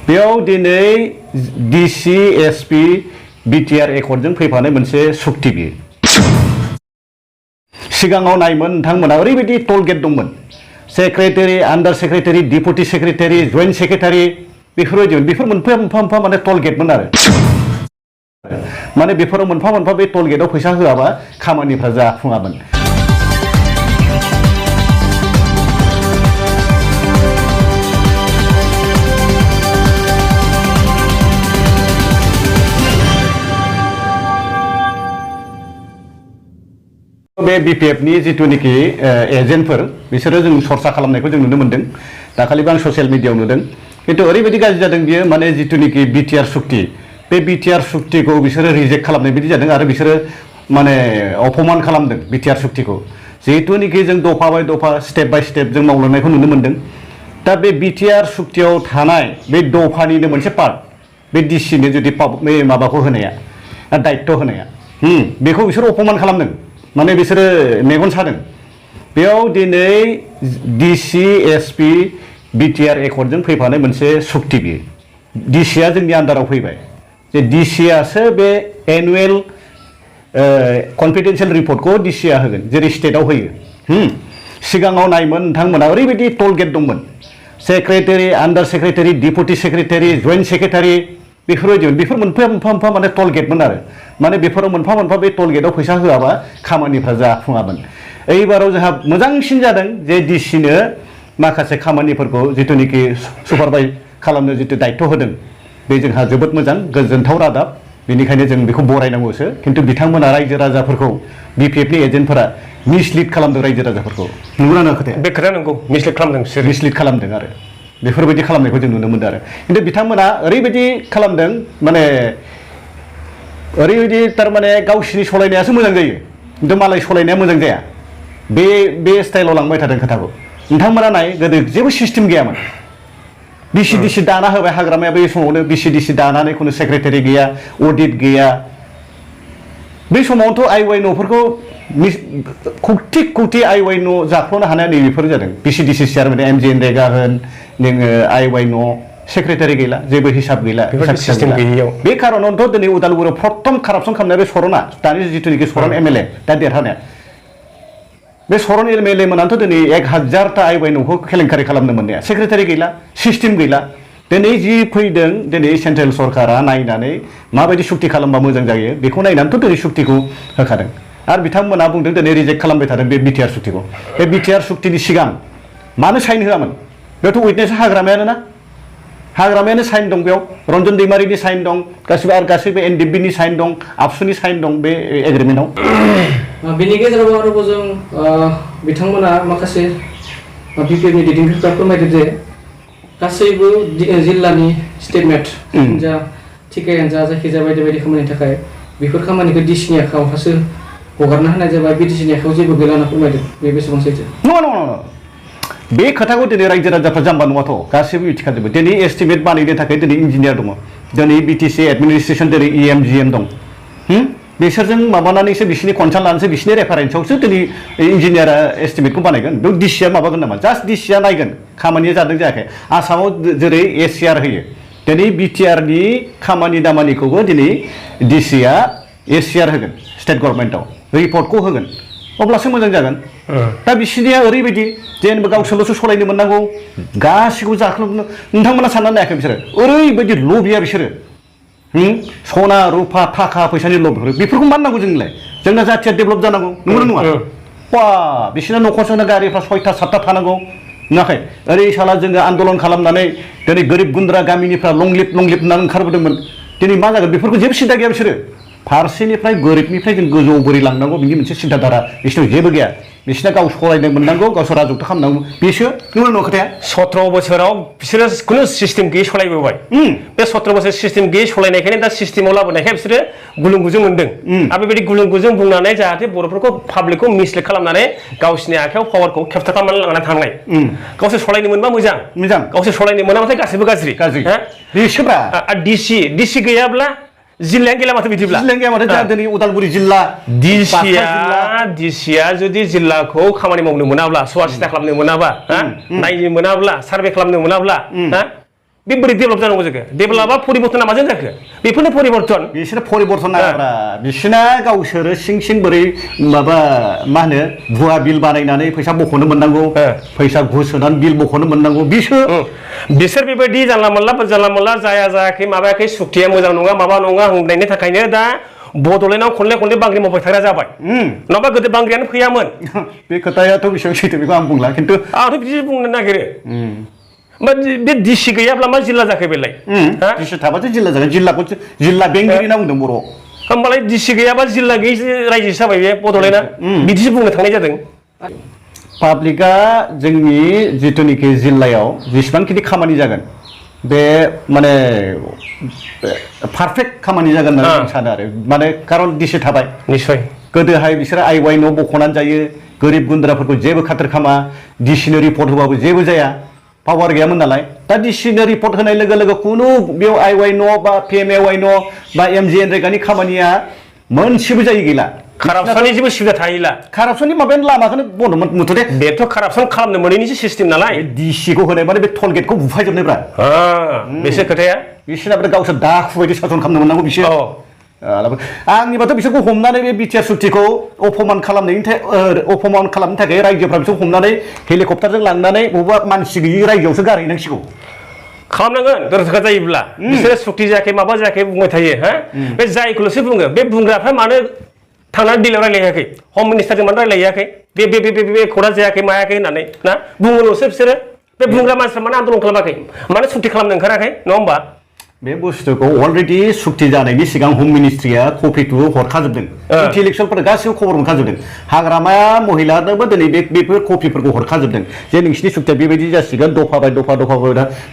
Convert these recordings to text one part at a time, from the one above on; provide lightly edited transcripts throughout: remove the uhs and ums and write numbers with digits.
बेयाव दिनै DC SP BTR एकर्डजों फैफानाय मोनसे सुक्ति बियो सिगाङाव नायमोन नोंथांमोना ओरैबायदि टल गेट दंमोन secretary under secretary deputy secretary joint secretary बेफोरबायदिमोन बेफोर मोनफा मोनफा माने टल गेटमोन आरो माने बेफोराव मोनफा मोनफा बे टल गेटआव फैसा होआबा खामानिफ्रा जाफुङामोन बे BPF नि जिथुनिखि एजेन्टफोर बिसोरो जों सरसा खालामनायखौ जों नुनो मोनदों दाखालिबो आं ससियेल मिडियायाव नुदों खिन्थु ओरैबायदि गाज्रि जादों बियो माने जिथुनिखि BTR सुक्ति बे BTR सुक्तिखौ बिसोरो रिजेक्ट खालामनाय बायदि जादों आरो बिसोरो माने अपमान खालामदों BTR सुक्तिखौ जिहेतुनिखि जों दफा बाय दफा स्टेप बाय स्टेप जों मावलांनायखौ नुनो मोनदों दा बे BTR सुक्तियाव थानाय बे दफानिनो मोनसे पार्ट बे डिसिनो जुदि माबाखौ होनाया दायित्व होनाया बेखौ बिसोर अपमान खालामदों माने बिसोरो मेगन सादों बेयाव दिनै डिसि एसपि BTR एकर्डजों फैफानाय मोनसे सुक्ति बियो डिसिआ जोंनि आन्दाराव फैबाय जे डिसिआसो बे एनुवेल कनफिडेन्सियेल रिपर्टखौ डिसिआ होगोन जेरै स्टेटआव होयो सिगाङाव नायमोन नोंथांमोना ओरैबायदि टल गेट दंमोन secretary under secretary deputy secretary joint secretary बेफोरबायदिमोन बेफोर मोनफा माने टल गेटमोन आरो माने बेफोराव मोनफा बे टल गेटआव फैसा होआबा खामानिफ्रा जाफुङामोन एइबाराव जोंहा मोजांसिन जादों जे डिसिनो माखासे खामानिफोरखौ जिथुनिखि सुपारभाइज खालामनो जितु दायित्व होदों बे जोंहा जोबोद मोजां गोजोनथाव रादाब बेनिखायनो जों बेखौ बरायनांगौसो खिन्थु बिथांमोना रायजो राजाफोरखौ BPF नि एजेन्टफोरा मिसलिड खालामदों रायजो राजाफोरखौ नंगौना नङा खोथाया बे खोथाया नंगौ मिसलिड खालामदों बिसोर मिसलिड खालामदों आरो बेफोरबायदि खालामनायखौ जों नुनो मोनदों आरो खिन्थु बिथांमोना ओरैबायदि खालामदों माने ओरैबायदि थारमाने गावसिनि सलायनायासो मोजां जायो खिन्थु मालाय सलायनाया मोजां जाया बे स्टाइलाव लांबाय थादों खोथाखौ नोंथांमोना नाय गोदो जेबो सिस्टेम गैयामोन BCDC दाना होबाय हाग्रामाया बे समावनो BCDC दानानै खुनु सेक्रेटारि गैया अडिट गैया बे समावथ' आइवाइ न'फोरखौ कौटि आइवाइ न' जाख्ल'नो हानाया नैबेफोर जादों BCDC चेयारमेन MJNरेगा होन नोङो आइवाइ न' सेक्रेटारि गैला जेबो हिसाब गैला सिस्टेम गैयैयाव बे खारनावथ' दिनै उदालगुरियाव प्रथम कारापसन खालामनाय बे सरना दानि जिथुनिखि सरन MLA दा देरहानाया बे सरन MLA मोनानोथ' दिनै 1000टा आइवाइ न'खौ केलेंकारि खालामनो मोननाया सेक्रेटारि गैला सिस्टेम गैला दिनै जि फैदों दिनै सेन्ट्रेल सरकारा नायनानै माबायदि सुक्ति खालामबा मोजां जायो बेखौ नायनानैथ' दिनै सुक्तिखौ होखादों आरो बिथांमोना बुंदों दिनै रिजेक्ट खालामबाय थादों बे BTR सुक्तिखौ बे BTR सुक्तिनि सिगां मानो साइन होआमोन बेयावथ' उइटनेस हाग्रामायानो साइन दं बेयाव रन्जन दैमारिनि साइन दं गासिबो NDB नि साइन दं आबसुनि साइन दं बे एग्रिमेन्टआव बेनि गेजेराव आरोबाव जों बिथांमोना माखासे BPF नि दैदेनगिरिफ्रा फोरमायदों जे गासैबो जिल्लानि स्टेटमेन्ट जा थिकायानो जा जायखिजाया बायदि खामानिनि थाखाय बेफोर खामानिखौ डिसिनि आखायावसो हगारना होनाय जाबाय BTCनि आखायाव जेबो गैला होनना फोरमायदों बे बेसेबां सैथो नङा बे खोथाखौ दिनै रायजो राजाफ्रा जाम्बा नङाथ' गासैबो मिथिखाजोबो दिनै एस्टिमेट बानायनो थाखाय दिनै इन्जिनियार दङ दिनै BTC एडमिनिस्ट्रेसन दिनै EMGM दं बिसोरजों माबानानैसो बिसिनि कनसाल्ट लानानैसो बिसिनि रेफारेन्सआवसो दिनै इन्जिनियारा एस्टिमेटखौ बानायगोन बेयाव डिसिआ माबागोन नामा जास्ट डिसिआ नायगोन खामानिया जादों जायाखै आसामाव जेरै ACR होयो दिनै BTR नि खामानि दामानिखौबो दिनै डिसिआ ACR होगोन स्टेट गभर्नमेन्टआव रिपर्टखौ होगोन अब्लासो मोजां जागोन दा बिसिनिया ओरैबायदि जेनेबा गावसोरल'सो सलायनो मोननांगौ गासिखौबो जाख्लबनो नोंथांमोना साननानै नायाखै बिसोरो ओरैबायदि लबिया बिसोरो सना रुफा थाखा फैसानि लब बेफोरखौ मान नांगौ जोंना जाथिया डेभेलप जानांगौ नंगौना नङा बा बिसिना न'खरजोंनो गारिफ्रा 6टा 7टा थानांगौ नुवाखै ओरै साला जोङो आन्दलन खालामनानै दिनै गोरिब गुन्द्रा गामिनिफ्रा लंलिप होननानै ओंखारबोदोंमोन दिनै मा जागोन बेफोरखौ जेबो सिन्था गैया बिसोरो फारसेनिफ्राय गोरिबनिफ्राय जों गोजौआव बोरै लांनांगौ बिनि मोनसे सिन्थाधारा बिसोरनाव जेबो गैया बिसोरना गाव सलायनो मोननांगौ गावसोर राजत्व खालामनांगौ बेसो नंगौना नङा खोथाया 17 बोसोराव बिसोरो खुनु सिस्टेम गैयै सलायबोबाय बे 17 बोसोर सिस्टेम गैयै सलायनायखायनो दा सिस्टेमाव लाबोनायखाय बिसोरो गुलुं गुजुं मोनदों आरो बेबायदि गुलुं गुजुं बुंनानै जाहाथे बर'फोरखौ पाब्लिकखौ मिसलिड खालामनानै गावसिनि आखायाव पावारखौ केपचार खालामनानै लानानै थांनाय गावसोर सलायनो मोनबा मोजां गावसोर सलायनो मोनाबाथाय गासैबो गाज्रि बिसोरबा डिसि गैयाब्ला जिल्लायानो गैला माथो बिदिब्ला जिल्लायानो गैया माथो दा दिनै उदालगुरि जिल्ला डिसिया जुदि जिल्लाखौ खामानि मावनो मोनाब्ला सवासिथा खालामनो मोनाबा नायनो मोनाब्ला सार्भे खालामनो मोनाब्ला बे बोरै डेभेलप जानांगौ जाखो डेभेलपा परिबर्तना माजों जाखो बेफोरनो परिबर्तन बिसोर परिबर्तन नाङाब्रा बिसिना गावसोरो सिं बोरै माबा मा होनो भुवा बिल बानायनानै फैसा बख'नो मोननांगौ फैसा घुस होनानै बिल बख'नो मोननांगौ बिसोर बेबायदि जानला मोनला जायाखै माबायाखै सुक्तिया मोजां नङा माबा नङा होननायनि थाखायनो दा बड'लेण्डआव खनले बांग्रि मावबाय थाग्रा जाबाय नङाबा गोदो बांग्रियानो फैयामोन बे खोथायाथ' बेसेबां सैथो बेखौ आं बुंला खिन्थु आंथ' बिदि बुंनो नागिरो बे डिसि गैयाब्ला मा जिल्ला जाखो बेलाय डिसि थाबासो जिल्ला जागोन जिल्ला बेंगिरि होनना बुंदों बर' होमबालाय डिसि गैयाबा जिल्ला गैयि रायजो जाबाय बे बड'लेण्डआ बिदिसो बुंनो थांनाय जादों पाब्लिकआ जोंनि जिथुनिखि जिल्लायाव जेसेबांखिनि खामानि जागोन बे माने पारफेक्ट खामानि जागोन होननानै आं सानो आरो माने खारन डिसि थाबाय निश्चय गोदोहाय बिसोरो आइ वाइ न' बख'नानै जायो गोरिब गुन्द्राफोरखौ जेबो खाथार खामा डिसिनो रिपर्ट होबाबो जेबो जाया पावार गैयामोन नालाय दा डिसिनो रिपर्ट होनाय लोगो लोगो खुनु बेयाव आइ वाइ न' बा PMAY न' बा MGN रेगानि खामानिया मोनसेबो जायो गैला कारापसननि जेबो सुबिदा थाहैला कारापसननि माबायानो लामाखौनो बन्द मोनथ'दे बेथ' कारापसन खालामनो मोनैनिसो सिस्टेम नालाय डिसिखौ होनाय माने बे टल गेटखौ बुफायजोबनायब्रा बेसो खोथाया बिसोरना गावसोर दाखु बायदि सासन खालामनो मोननांगौ बिसोर आंनिबाथ' बिसोरखौ हमनानै बे BTR सुक्तिखौ अपमान खालामनो थाखाय रायजोफ्रा बिसोरखौ हमनानै हेलिकप्टारजों लांनानै बबेबा मानसि गैयि रायजोआवसो गारहैनांसिगौ खालामनांगोन दरखार जायोब्ला बिसोरो सुक्ति जायाखै माबा जायाखै बुंबाय थायो बे जायखौल'सो बुङो बे बुंग्राफ्रा मानो थांनानै दिल्लीयाव रायलायाखै हम मिनिस्टारजों मानो रायलायाखै बे खौरां जायाखै मायाखै होननानै ना बुङोल'सो बिसोरो बे बुंग्रा मानसिफ्रा मानो आन्दलन खालामाखै मानो सुक्ति खालामनो ओंखाराखै नङा होमबा बे बुस्थुखौ अलरेडि सुक्ति जानायनि सिगां हम मिनिस्ट्रिया कपिखौ हरखाजोबदों इन्टेलेक्सुवेलफोर गासिबो खबर मोनखाजोबदों हाग्रामाया महिलानोबो दिनै बेफोर कपिफोरखौ हरखाजोबदों जे नोंसिनि सुक्तिया बेबायदि जासिगोन दफा बाय दफा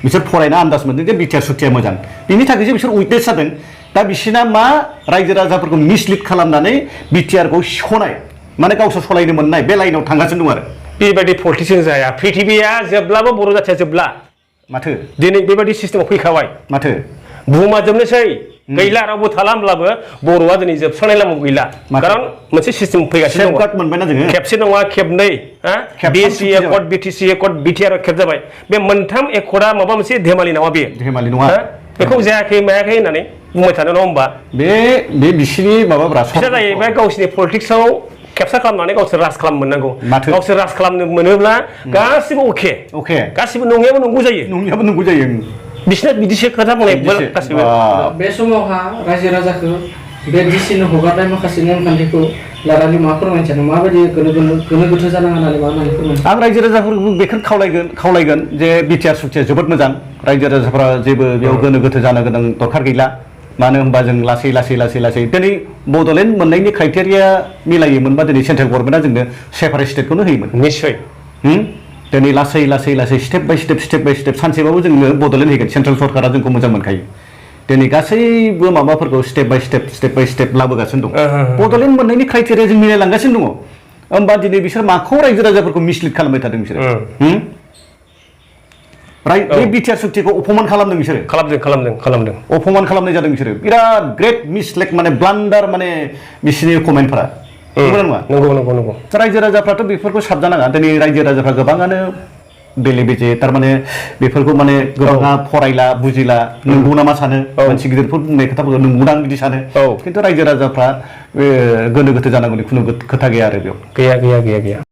बिसोर फरायना आन्दाज मोनदों जे BTR सुक्तिया मोजां बिनि थाखायसो बिसोर उइटनेस जादों दा बिसिना मा रायजो राजाफोरखौ मिसलिड खालामनानै BTRखौ सिख'नाय माने गावसोर सलायनो मोननाय बे लाइनाव थांगासिनो दं आरो बेबायदि पलिटिक्सजों जाया प्रिथिबिया जेब्लाबो बर' जाथिया जोबला माथो दिनै बेबायदि सिस्टेमाव फैखाबाय माथो बुहुमा जोबनोसै गैला रावबो थाला होमब्लाबो बर'आ दिनै जोबस्रांनाय लामायाव गैला खारन मोनसे सिस्टेम फैगासिनो दङ मोनबायना जोङो खेबसे नङा खेबनै BSC accord BTC accord BTR खेब जाबाय बे मोनथाम एकर्डआ माबा मोनसे धेमालि नङा बेयो धेमालि नङा बेखौ जायाखै मायाखै होननानै बुंबाय थानो नङा होमबा बे बिसिनि माबाफ्रा बिसोर जाहैबाय गावसिनि पलिटिक्सआव केपचार खालामनानै गावसोर राज खालामनो मोननांगौ गावसोर राज खालामनो मोनोब्ला गासिबो अके गासिबो नङैयाबो नंगौ जायो बिसोरना बिदिसो खोथा बुंनाय गासिबो बे समावहा रायजो राजाखौ बे डिसिनो हगारनाय माखासे नेमखान्थिखौ लानानै मा फोरमायनो सानो माबायदि गोनो गोथो जानाङा होननानै मा होननानै फोरमायनो आं रायजो राजाफोरखौ बेखौनो खावलायगोन जे BTR सुक्तिया जोबोद मोजां रायजो राजाफ्रा जेबो बेयाव गोनो गोथो जानो गोनां दरखार गैला मानो होनबा जों लासै दिनै बड'लेण्ड मोननायनि क्राइटेरिया मिलायोमोनबा दिनै सेन्ट्रेल गभर्नमेन्टआ जोंनो सेपारेट स्टेटखौनो होयोमोन निश्चय दिनै लासै स्टेप बाय स्टेप सानसेबाबो जोंनो बड'लेण्ड होगोन सेन्ट्रेल सरकारा जोंखौ मोजां मोनखायो दिनै गासैबो माबाफोरखौ स्टेप बाय स्टेप लाबोगासिनो दं बड'लेण्ड मोननायनि क्राइटेरिया जों मिलायलांगासिनो दङ होमबा दिनै बिसोर माखौ रायजो राजाफोरखौ मिसलिड खालामबाय थादों बिसोरो बे BTR सुक्तिखौ अपमान खालामदों बिसोरो खालामदों अपमान खालामनाय जादों बिसोरो बिराद ग्रेट मिसलेक माने ब्लान्डार माने बिसोरनि कमेन्टफोरा नंगौ रायजो राजाफ्राथ' बेफोरखौ साबजानाङा दिनै रायजो राजाफ्रा गोबाङानो बेले बेजे थारमाने बेफोरखौ माने गोबाङा फरायला बुजिला नंगौ ना मा सानो मानसि गिदिरफोर बुंनाय खोथाफोरखौ नंगौदां बिदि सानो खिन्थु रायजो राजाफ्रा गोनो गोथो जानांगौनि खुनु खोथा गैया आरो बेयाव गैया